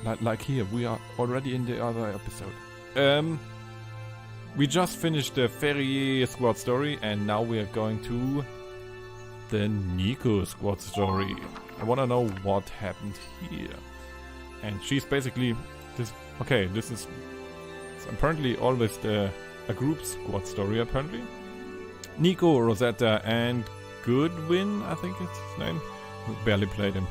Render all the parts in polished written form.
Like here, we are already in the other episode. We just finished the Valkyria Squad Story, and now we are going to the Nico Squad Story. I wanna know what happened here. And she's basically this. Okay, this is apparently always a group squad story. Apparently, Nico, Roisetta, and Godwin, I think it's his name. We barely played him.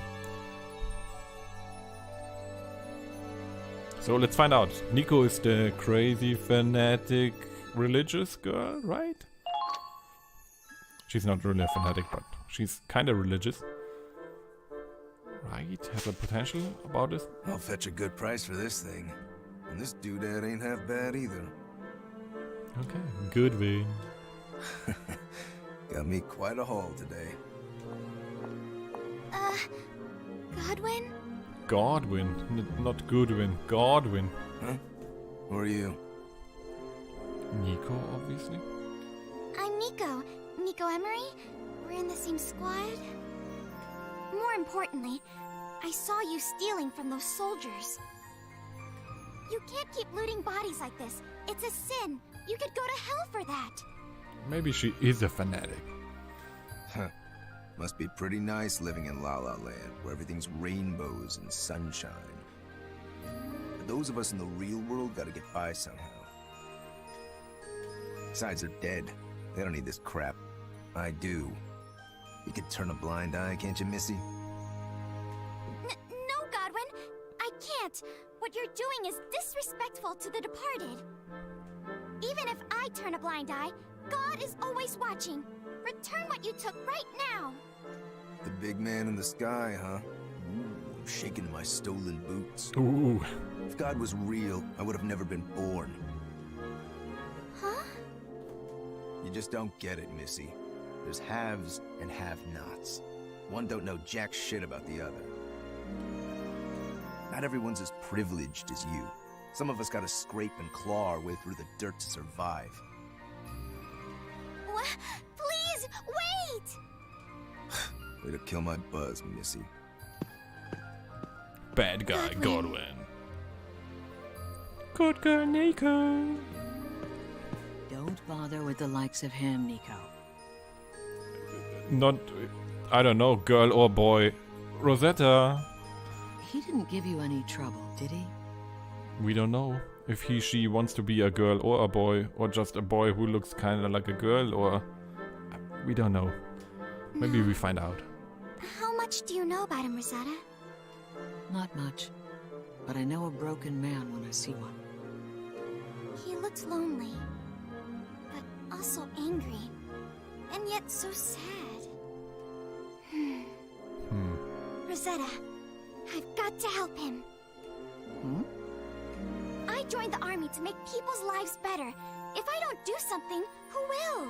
So let's find out. Nico is the crazy, fanatic, religious girl, right? She's not really a fanatic, but she's kind of religious. Right, has a potential about this. I'll fetch a good price for this thing. And this doodad ain't half bad either. Okay, Godwin. Got me quite a haul today. Godwin? Godwin, not Godwin. Godwin. Huh? Who are you? Nico, obviously. I'm Nico. Nico Emery. We're in the same squad. More importantly, I saw you stealing from those soldiers. You can't keep looting bodies like this. It's a sin. You could go to hell for that. Maybe she is a fanatic. Huh. Must be pretty nice living in La La Land, where everything's rainbows and sunshine. But those of us in the real world gotta get by somehow. Besides, they're dead. They don't need this crap. I do. You could turn a blind eye, can't you, Missy? No, Godwin. I can't. What you're doing is disrespectful to the departed. Even if I turn a blind eye, God is always watching. Return what you took right now. The big man in the sky, huh? Ooh, I'm shaking my stolen boots. Ooh. If God was real, I would have never been born. Huh? You just don't get it, Missy. There's haves and have-nots. One don't know jack shit about the other. Not everyone's as privileged as you. Some of us gotta scrape and claw our way through the dirt to survive. Please, wait! Way to kill my buzz, Missy. Bad guy, Godwin. Good girl, Nico. Don't bother with the likes of him, Nico. Not, I don't know, girl or boy. Roisetta. He didn't give you any trouble, did he? We don't know if she wants to be a girl or a boy, or just a boy who looks kind of like a girl, or... We don't know. Maybe we find out. How much do you know about him, Roisetta? Not much. But I know a broken man when I see one. He looks lonely, but also angry, and yet so sad. Roisetta, I've got to help him. I joined the army to make people's lives better. If I don't do something, who will?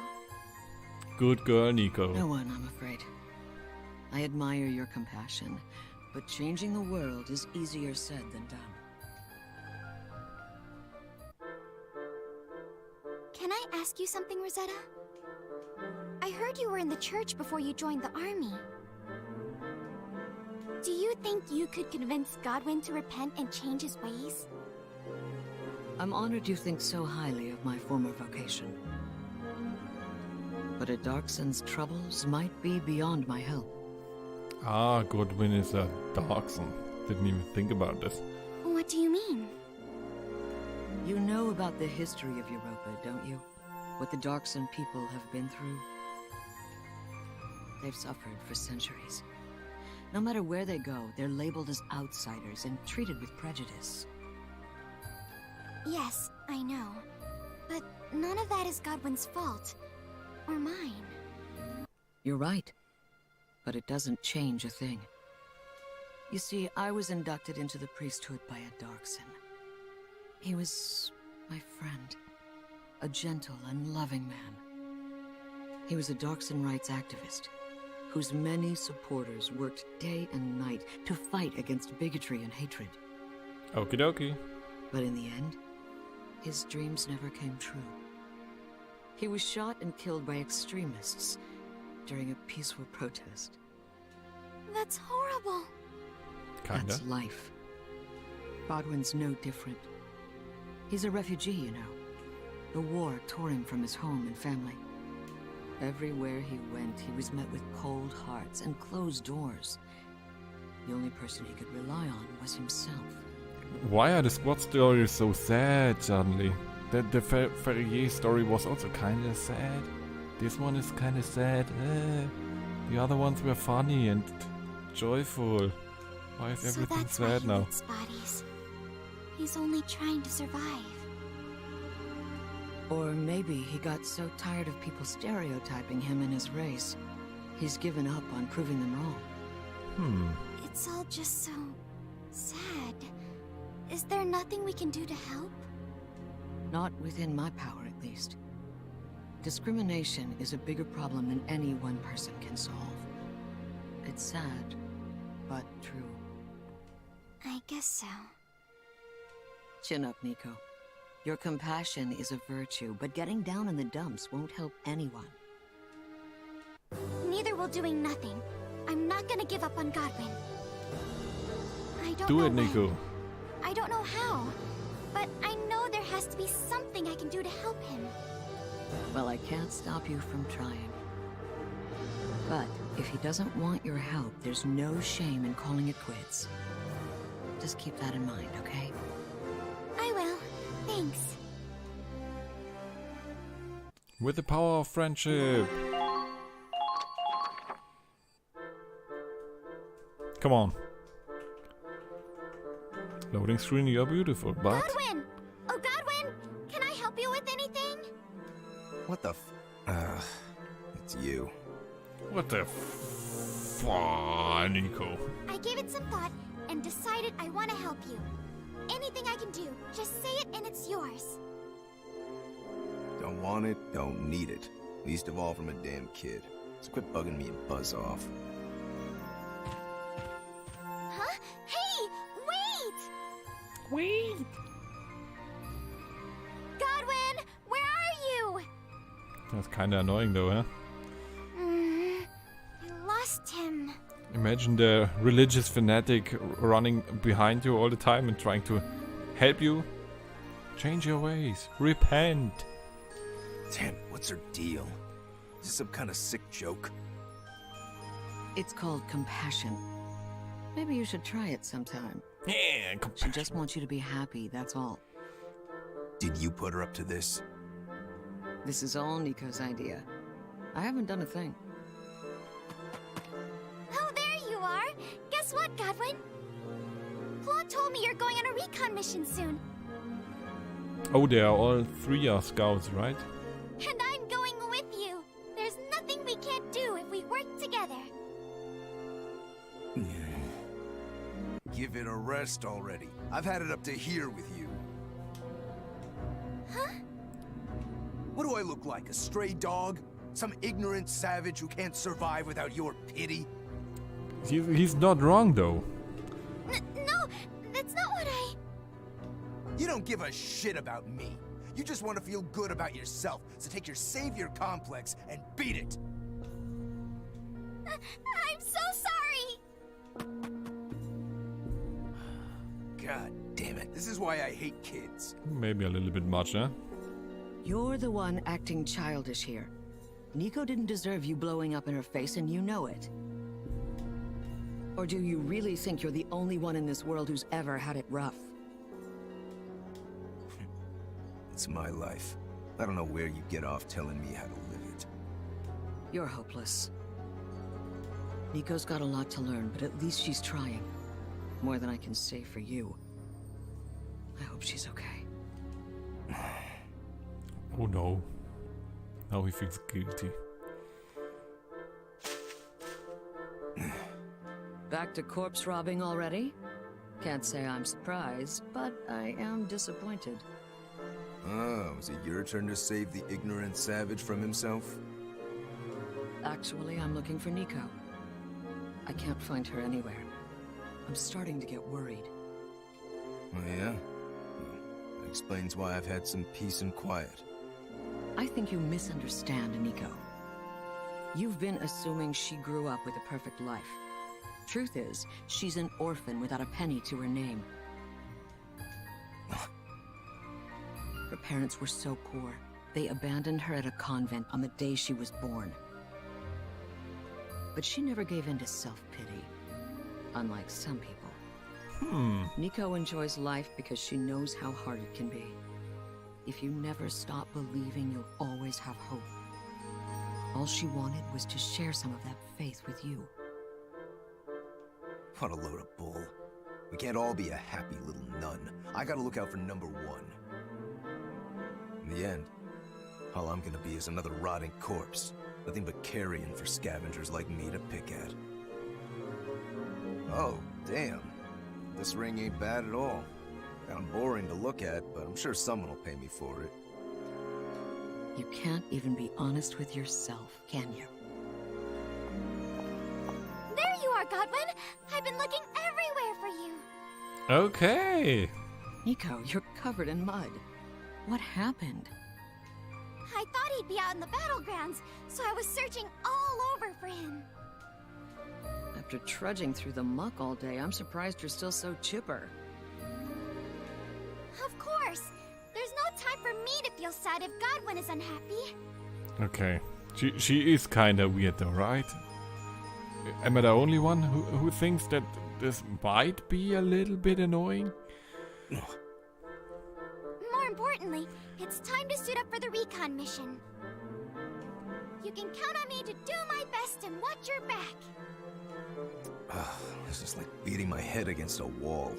Good girl, Nico. No one, I'm afraid. I admire your compassion, but changing the world is easier said than done. Can I ask you something, Roisetta? I heard you were in the church before you joined the army. Do you think you could convince Godwin to repent and change his ways? I'm honored you think so highly of my former vocation. But a Darkson's troubles might be beyond my help. Ah, Godwin is a Darkson. Didn't even think about this. What do you mean? You know about the history of Europa, don't you? What the Darkson people have been through? They've suffered for centuries. No matter where they go, they're labeled as outsiders and treated with prejudice. Yes, I know. But none of that is Godwin's fault. Or mine. You're right. But it doesn't change a thing. You see, I was inducted into the priesthood by a Darkson. He was my friend. A gentle and loving man. He was a Darkson rights activist, whose many supporters worked day and night to fight against bigotry and hatred. Okie dokie. But in the end, his dreams never came true. He was shot and killed by extremists during a peaceful protest. That's horrible. Kinda. That's life. Godwin's no different. He's a refugee, you know. The war tore him from his home and family. Everywhere he went, he was met with cold hearts and closed doors. The only person he could rely on was himself. Why are the Squad stories so sad suddenly? The Valkyria story was also kinda sad. This one is kinda sad. The other ones were funny and joyful. Why is everything so that's sad why he now? licks bodies. He's only trying to survive. Or maybe he got so tired of people stereotyping him and his race, he's given up on proving them wrong. It's all just so sad. Is there nothing we can do to help? Not within my power, at least. Discrimination is a bigger problem than any one person can solve. It's sad, but true. I guess so. Chin up, Nico. Your compassion is a virtue, but getting down in the dumps won't help anyone. Neither will doing nothing. I'm not gonna give up on Godwin. I don't Do know it, when. Nico. I don't know how. But I know there has to be something I can do to help him. Well, I can't stop you from trying. But if he doesn't want your help, there's no shame in calling it quits. Just keep that in mind, okay? I will. Thanks. With the power of friendship. Come on. Loading screen, you're beautiful, but... Godwin! Oh, Godwin! Can I help you with anything? What the it's you. What the Nico? I gave it some thought and decided I want to help you. Anything I can do, just say it and it's yours. Don't want it, don't need it. Least of all from a damn kid. So quit bugging me and buzz off. Huh? Hey! Wait! Wait! Godwin! Where are you? That's kinda annoying though, huh? I lost him. Imagine the religious fanatic running behind you all the time and trying to help you. Change your ways. Repent. Damn, what's her deal? Is this some kind of sick joke? It's called compassion. Maybe you should try it sometime. Yeah, She compassion. just wants you to be happy, that's all. Did you put her up to this? This is all Nico's idea. I haven't done a thing. Oh, there you are. Guess what, Godwin? Claude told me you're going on a recon mission soon. Oh, they are all three are scouts, right? And I'm going with you. There's nothing we can't do if we work together. Give it a rest already. I've had it up to here with you. Huh? What do I look like, a stray dog? Some ignorant savage who can't survive without your pity? He's not wrong though. No, that's not what I... You don't give a shit about me. You just want to feel good about yourself, so take your savior complex and beat it. I'm so sorry! God damn it. This is why I hate kids. Maybe a little bit much, huh? You're the one acting childish here. Nico didn't deserve you blowing up in her face, and you know it. Or do you really think you're the only one in this world who's ever had it rough? It's my life. I don't know where you get off telling me how to live it. You're hopeless. Nico's got a lot to learn, but at least she's trying. More than I can say for you. I hope she's okay. Oh no. Now he feels guilty. Back to corpse robbing already? Can't say I'm surprised, but I am disappointed. Oh, is it your turn to save the ignorant savage from himself? Actually, I'm looking for Nico. I can't find her anywhere. I'm starting to get worried. Oh yeah? Well, that explains why I've had some peace and quiet. I think you misunderstand Nico. You've been assuming she grew up with a perfect life. Truth is, she's an orphan without a penny to her name. Her parents were so poor, they abandoned her at a convent on the day she was born. But she never gave in to self-pity, unlike some people. Nico enjoys life because she knows how hard it can be. If you never stop believing, you'll always have hope. All she wanted was to share some of that faith with you. What a load of bull. We can't all be a happy little nun. I gotta look out for number one. In the end, all I'm gonna be is another rotting corpse. Nothing but carrion for scavengers like me to pick at. Oh, damn. This ring ain't bad at all. Kinda boring to look at, but I'm sure someone will pay me for it. You can't even be honest with yourself, can you? There you are, Godwin! I've been looking everywhere for you! Okay. Nico, you're covered in mud. What happened? I thought he'd be out in the battlegrounds, so I was searching all over for him. After trudging through the muck all day, I'm surprised you're still so chipper. Of course! There's no time for me to feel sad if Godwin is unhappy. Okay. She is kinda weird though, right? Am I the only one who thinks that this might be a little bit annoying? More importantly, it's time to suit up for the recon mission. You can count on me to do my best and watch your back. This is like beating my head against a wall.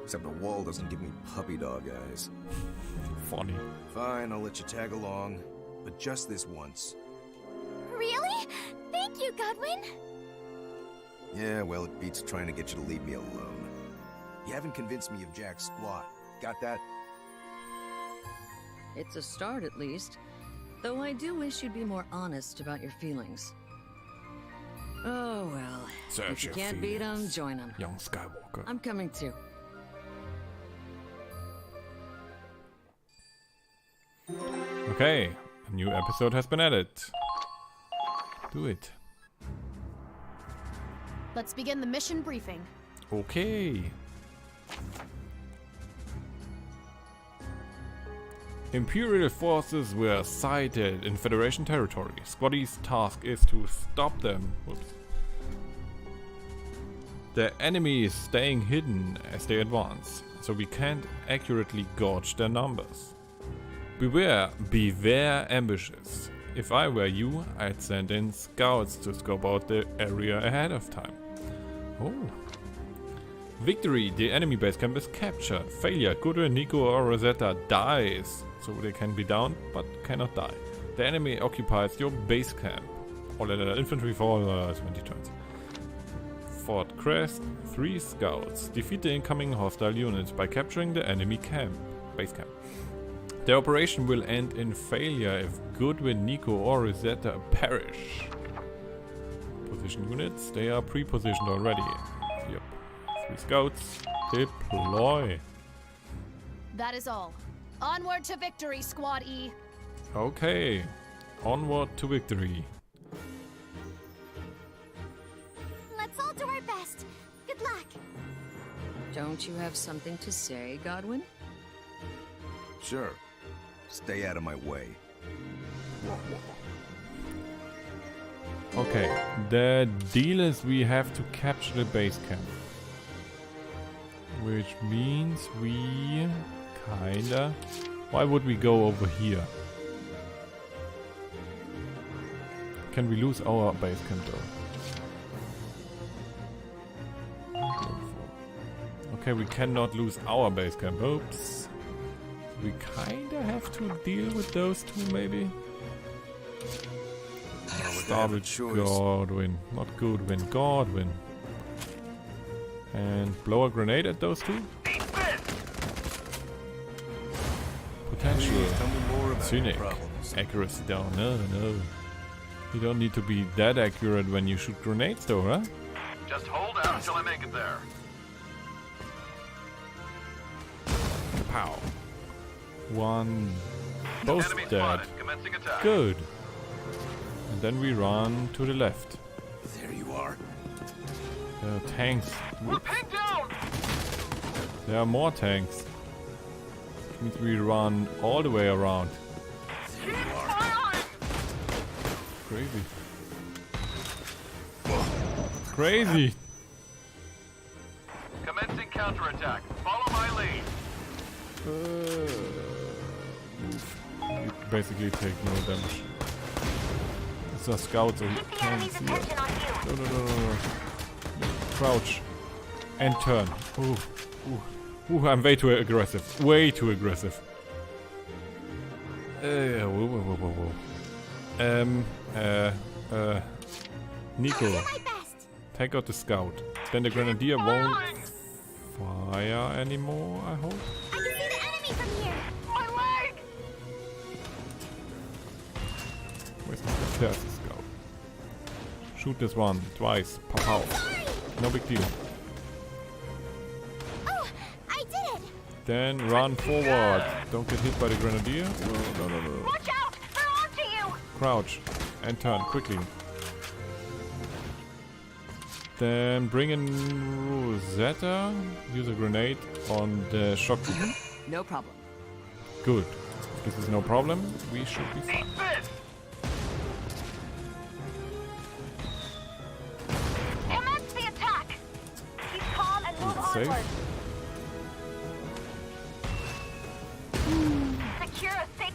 Except a wall doesn't give me puppy dog eyes. Funny. Fine, I'll let you tag along. But just this once. Really? Thank you, Godwin! Yeah, well, it beats trying to get you to leave me alone. You haven't convinced me of Jack's squad. Got that? It's a start, at least. Though I do wish you'd be more honest about your feelings. Oh, well. Search if you your can't beat 'em, feelings, join 'em. young Skywalker. I'm coming too. Okay, a new episode has been added. Do it. Let's begin the mission briefing. Okay. Imperial forces were sighted in Federation territory. Squaddy's task is to stop them. Whoops. The enemy is staying hidden as they advance, so we can't accurately gauge their numbers. Beware ambushes. If I were you, I'd send in scouts to scope out the area ahead of time. Oh. Victory, the enemy base camp is captured. Failure, Godwin, Nico or Roisetta dies. So they can be down, but cannot die. The enemy occupies your base camp. All infantry for 20 turns. Fort Crest, 3 scouts. Defeat the incoming hostile units by capturing the enemy base camp. The operation will end in failure if Godwin, Nico or Roisetta perish. Position units, they are pre-positioned already. Yep. 3 scouts. Deploy. That is all. Onward to victory, Squad E. Okay. Onward to victory. Let's all do our best. Good luck. Don't you have something to say, Godwin? Sure. Stay out of my way. Okay. The deal is we have to capture the base camp. Which means we kinda... Why would we go over here? Can we lose our base camp though? Okay, we cannot lose our base camp. Oops. We kinda have to deal with those two maybe? Starboard Godwin. Not Godwin, Godwin. And blow a grenade at those two? Potential. Tell me more about Cynic. your problems. Accuracy down. No. You don't need to be that accurate when you shoot grenades though, huh? Just hold out until I make it there. Pow. One. Both Enemy dead. spotted. Commencing attack. Good. And then we run to the left. There you are. There are tanks. We're pinned down! There are more tanks. Means we run all the way around. Crazy. Crazy. Commencing counterattack. Follow my lead. Move. You basically take no damage. It's a scout, so he can't see us. No. Crouch. And turn. Ooh. I'm way too aggressive. Way too aggressive. Whoa. Nico. I'll do my best. Take out the scout. Then the grenadier won't fire anymore, I hope. I can see the enemy from here. My leg! Where's there's the scout? Shoot this one twice. Pow. Sorry. No big deal. Oh, I did it. Then run forward. Don't get hit by the grenadier. No. Watch out! They're onto you. Crouch and turn quickly. Then bring in Roisetta. Use a grenade on the shock trooper. No problem. Good. If this is no problem, we should be fine. Eat this! Commence the attack. Keep calm and move Safe. onward. Secure a safe.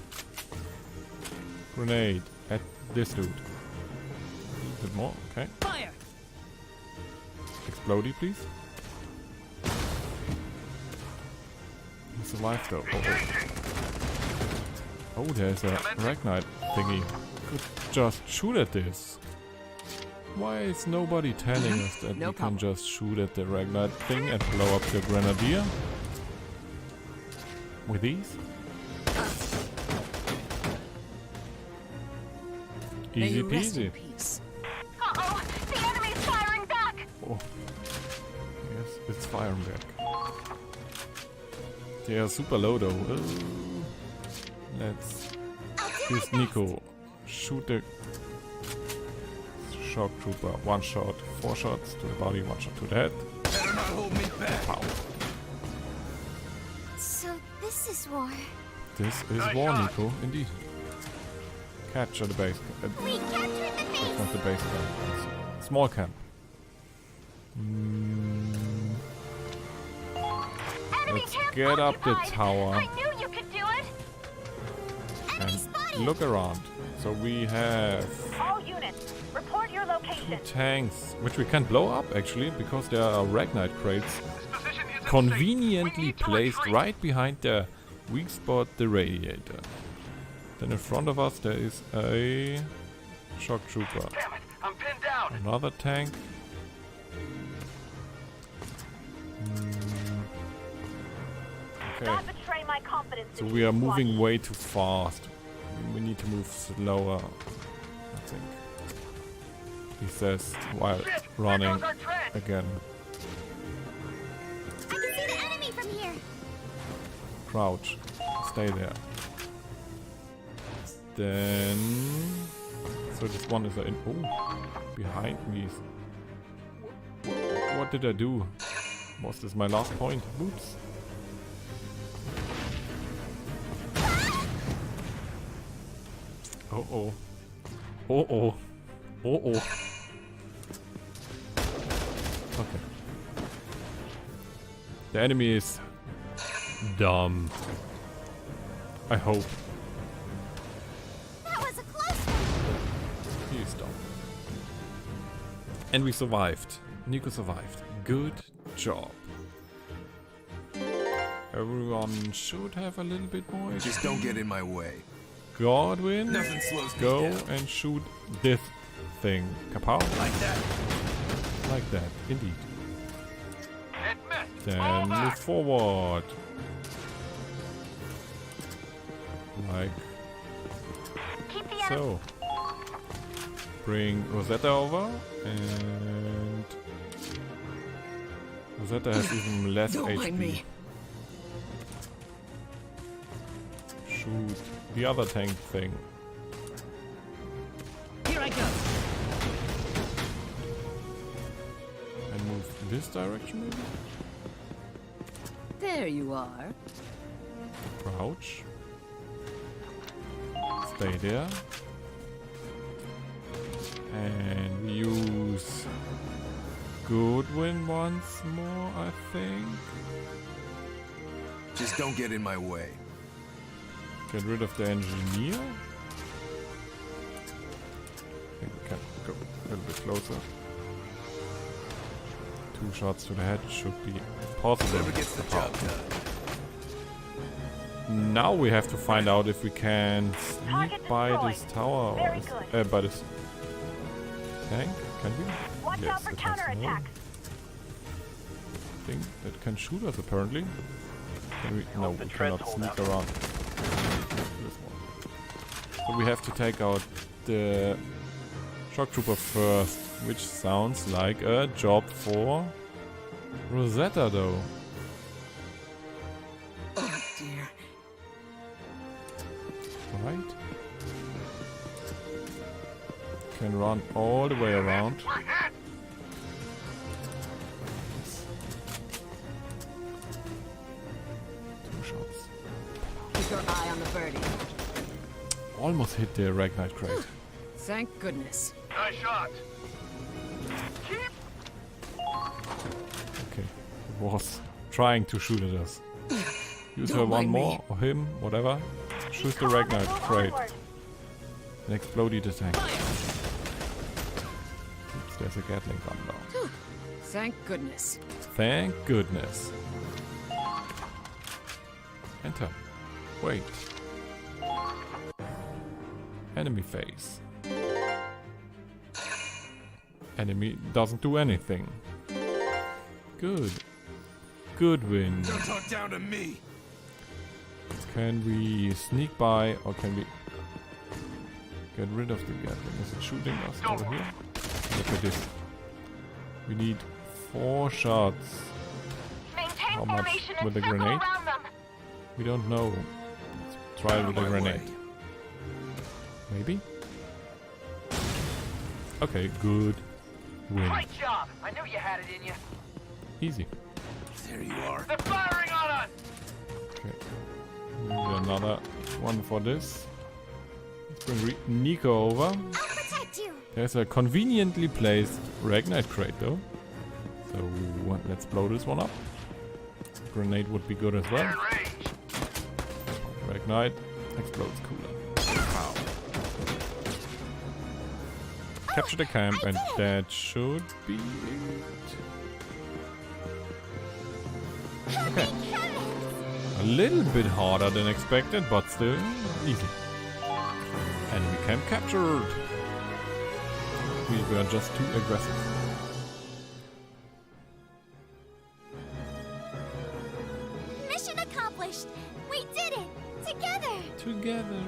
Grenade at this dude. A bit more, okay. Fire! Explodey, please. He survived though. Oh, there's a Ragnite thingy. Could just shoot at this. Why is nobody telling us that No we problem. can just shoot at the Ragnite thing and blow up the grenadier? With these? May Easy you rest in peasy. peace. Uh-oh, the enemy's firing back. Oh. Yes, it's firing back. They are super low though. Let's use Nico. Shoot the shock trooper. One shot, 4 shots to the body, 1 shot to the head. Better not hold me back. Pow. So this is war. This is Nice war, shot. Nico, indeed. Capture the base. We captured the That's base. not the base camp. It's small camp. Enemy Let's camp get up the occupied. tower I knew you could do it. Enemy and spotted. look around. So we have All units, report your location. tanks, which we can't blow up actually, because there are Ragnite crates This position isn't safe. conveniently We need to placed retreat. right behind the weak spot, the radiator. Then in front of us there is a shock trooper. Damn it, I'm pinned down. Another tank. Okay, Not betray my confidence so in we you, are moving Squad. way too fast. We need to move slower, I think. He says while Shit, running there goes our trench. again. I can see the enemy from here. Crouch. Stay there. Then... So this one is in... Oh! Behind me. What did I do? Was this my last point? Oops. Oh. Oh. Okay. The enemy is dumb. I hope. That was a close one. He is dumb. And we survived. Nico survived. Good job. Everyone should have a little bit more. Just don't get in my way. Godwin, Nothing slows me go down. and shoot this thing. Kapow. Like that. Like that, indeed. It missed. Then Fall move back. forward. Like Keep the enemy. so. Bring Roisetta over, and Roisetta has even less Don't HP. mind me. Shoot the other tank thing. Here I go. And move this direction maybe? There you are. Crouch. Stay there. And we use Godwin once more, I think. Just don't get in my way. Get rid of the engineer. I think we can go a little bit closer. 2 shots to the head should be possible. Whoever gets the job done. Now we have to find out if we can sneak Target by destroyed. this tower or Very good. by this tank. Can we? Watch Yes, out for it has no. counterattacks. Thing that can shoot us apparently. Can we? No, the we treads cannot hold sneak up. around. This one. So we have to take out the shock trooper first, which sounds like a job for Roisetta though. Oh dear. Right? Can run all the way around. We're hit! Two shots. Keep your eye on the birdie. Almost hit the Ragnite crate. Thank goodness. Nice shot. Keep Okay. It was trying to shoot at us. Use her Don't one mind more, me. or him, whatever. Shoot the Come on, Ragnite move crate onward. and explode the tank. Oops, there's a Gatling gun now. Thank goodness. Thank goodness. Enter. Wait. Enemy phase. Enemy doesn't do anything. Good. Godwin. Don't talk down to me. Can we sneak by or can we get rid of the Gatling? Is it shooting us over here? Look at this. We need 4 shots. Maintain How much formation and with the circle grenade? around them. We don't know. Let's try Out with of a my grenade. way. Maybe? Okay, good. Win. Great job! I knew you had it in you. Easy. There you are. They're firing on us! Okay. Need another one for this. Let's bring Nico over. I'll protect you. There's a conveniently placed Ragnite crate though. So let's blow this one up. Grenade would be good as They're well. in range. Ragnite explodes cooler. Wow. Capture the camp and that should be it. Okay. A little bit harder than expected, but still easy. Enemy camp captured. We were just too aggressive. Mission accomplished. We did it together. Together.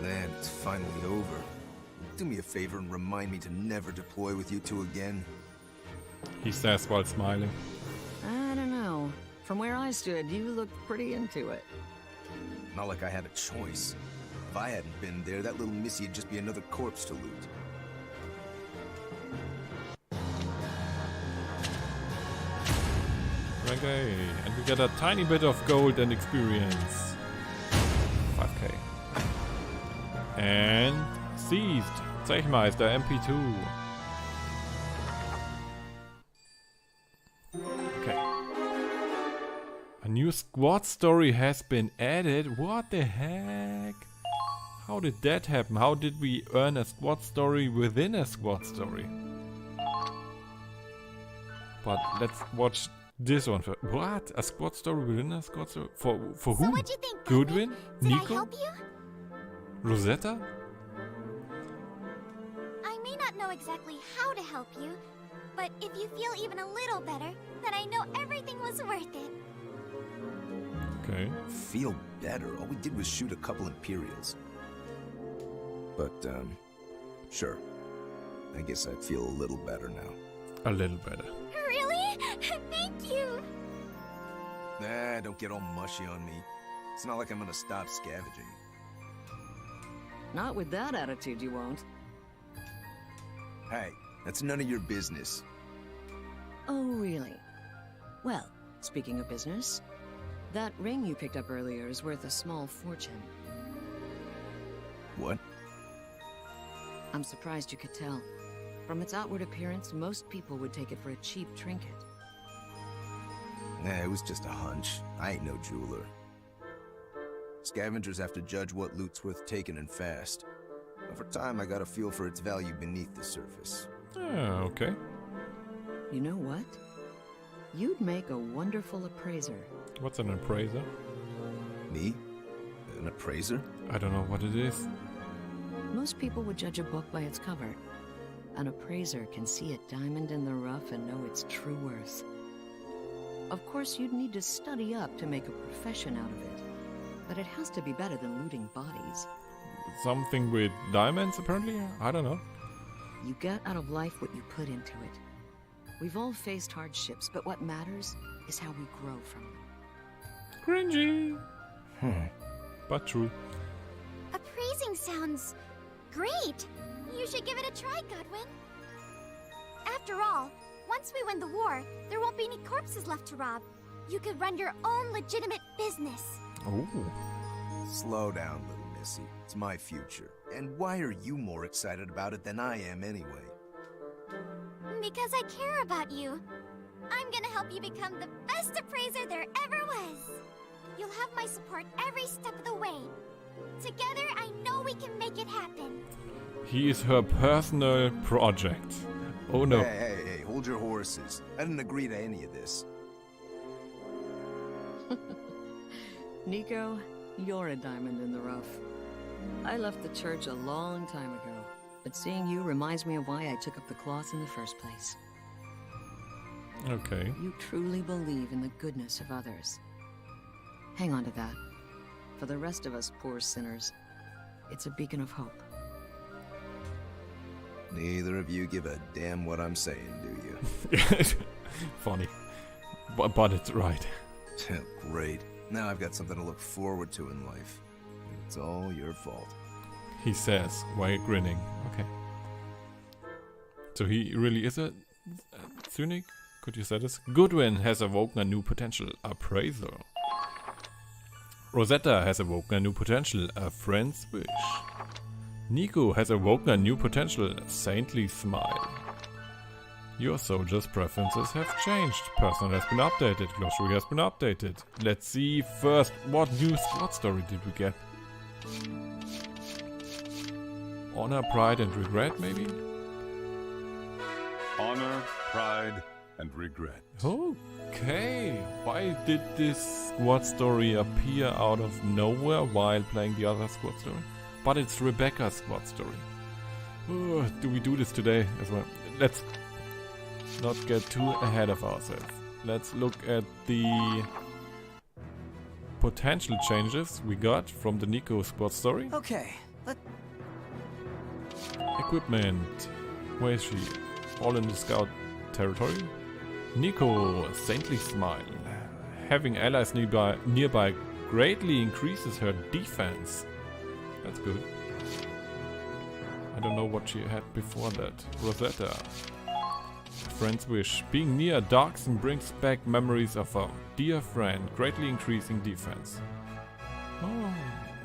Man, it's finally over. Do me a favor and remind me to never deploy with you two again. He says while smiling. I don't know. From where I stood, you looked pretty into it. Not like I had a choice. If I hadn't been there, that little missy would just be another corpse to loot. Okay, and we get a tiny bit of gold and experience. 5k. And seized. Zeichmeister MP2. Okay. A new squad story has been added. What the heck? How did that happen? How did we earn a squad story within a squad story? But let's watch this one first. What? A squad story within a squad story? For So who? what'd you think, Godwin? Did I Nico? help you? Roisetta? I may not know exactly how to help you, but if you feel even a little better, then I know everything was worth it. Okay. Feel better? All we did was shoot a couple Imperials. But, sure. I guess I feel a little better now. A little better. Really? Thank you. Nah, don't get all mushy on me. It's not like I'm gonna stop scavenging. Not with that attitude, you won't. Hey, that's none of your business. Oh, really? Well, speaking of business, That ring you picked up earlier is worth a small fortune. What? I'm surprised you could tell. From its outward appearance, most people would take it for a cheap trinket. Nah, it was just a hunch. I ain't no jeweler. Scavengers have to judge what loot's worth taking and fast. Over time, I got a feel for its value beneath the surface. Okay. You know what? You'd make a wonderful appraiser. What's an appraiser? Me? An appraiser? I don't know what it is. Most people would judge a book by its cover. An appraiser can see a diamond in the rough and know its true worth. Of course, you'd need to study up to make a profession out of it. But it has to be better than looting bodies. Something with diamonds, apparently? I don't know. You get out of life what you put into it. We've all faced hardships, but what matters is how we grow from them. Cringy. But true. Appraising sounds great. You should give it a try, Godwin. After all, once we win the war, there won't be any corpses left to rob. You could run your own legitimate business. Oh. Slow down, little missy. It's my future. And why are you more excited about it than I am anyway? Because I care about you. I'm gonna help you become the best appraiser there ever was. You'll have my support every step of the way. Together, I know we can make it happen. He is her personal project. Oh no. Hey, hold your horses. I didn't agree to any of this. Nico, you're a diamond in the rough. I left the church a long time ago, but seeing you reminds me of why I took up the cloth in the first place. Okay. You truly believe in the goodness of others. Hang on to that. For the rest of us poor sinners, it's a beacon of hope. Neither of you give a damn what I'm saying, do you? Funny. But it's right. Great. Now I've got something to look forward to in life. It's all your fault. He says while grinning. Okay. So he really is a cynic? Could you say this? Godwin has awoken a new potential, appraiser. Roisetta has awoken a new potential, a friend's wish. Nico has awoken a new potential, saintly smile. Your soldier's preferences have changed. Personnel has been updated. Glossary has been updated. Let's see first, what new squad story did we get? Honor, pride and regret, maybe? Honor, pride, and regret. Okay. Why did this squad story appear out of nowhere while playing the other squad story? But it's Rebecca's squad story. Oh, do we do this today as well? Let's not get too ahead of ourselves. Let's look at the potential changes we got from the Nico squad story. Okay, Equipment. Where is she? All in the scout territory. Nico, saintly smile. Having allies nearby greatly increases her defense. That's good. I don't know what she had before that. Roisetta. Friend's wish. Being near Darkson brings back memories of a dear friend, greatly increasing defense. Oh,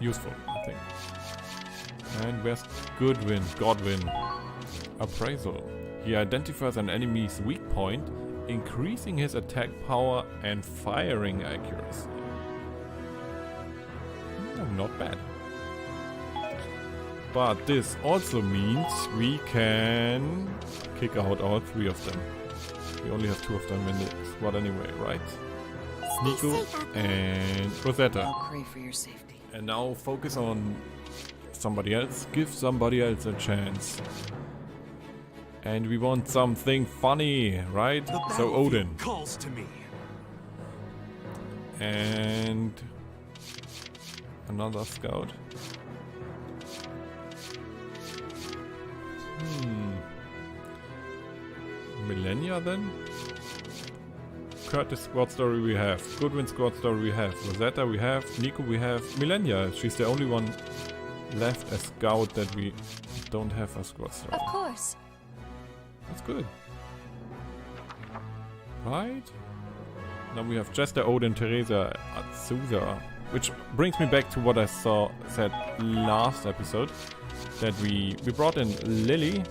useful, I think. And where's Godwin? Appraisal. He identifies an enemy's weak point, increasing his attack power and firing accuracy. Not bad. But this also means we can kick out all three of them. We only have two of them in the squad anyway, right? Nico and Roisetta. I'll pray for your safety. And now focus on somebody else. Give somebody else a chance. And we want something funny, right? So Odin. calls to me. And another scout. Millennia then? Curtis squad story we have. Godwin squad story we have. Roisetta we have. Nico we have. Millennia. She's the only one left as scout that we don't have a squad story. Of course. That's good. Right? Now we have Jester, Odin, Teresa, Azusa. Which brings me back to what I said last episode. That we brought in Lily.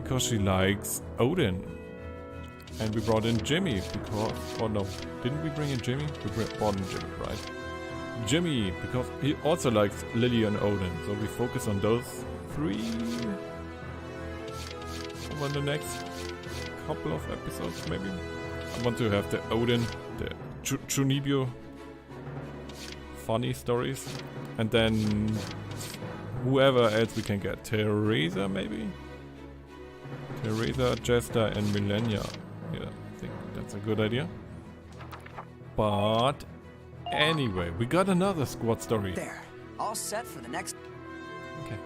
Because she likes Odin. And we brought in Jimmy because... Oh no, didn't we bring in Jimmy? We brought in Jimmy, right? Jimmy, because he also likes Lily and Odin. So we focus on those three over the next couple of episodes, maybe. I want to have the Odin, the Chunibyo funny stories. And then whoever else we can get. Teresa, maybe? Teresa, Jester, and Millennia. Yeah, I think that's a good idea. But anyway, we got another squad story. There. All set for the next... Okay.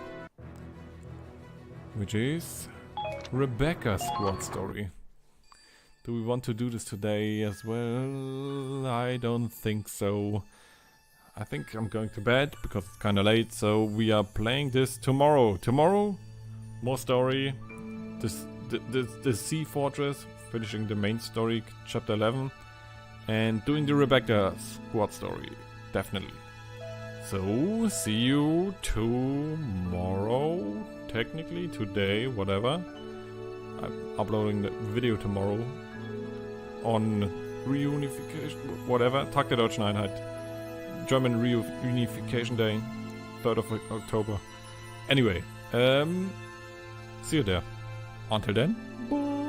Which is Rebecca's squad story. Do we want to do this today as well? I don't think so. I think I'm going to bed because it's kind of late. So we are playing this tomorrow. Tomorrow, more story. The Sea Fortress, finishing the main story, chapter 11. And doing the Rebecca squad story, definitely. So, see you tomorrow, technically, today, whatever. I'm uploading the video tomorrow on Reunification, whatever, Tag der Deutschen Einheit. German Reunification Day, 3rd of October. Anyway, see you there. Until then, bye.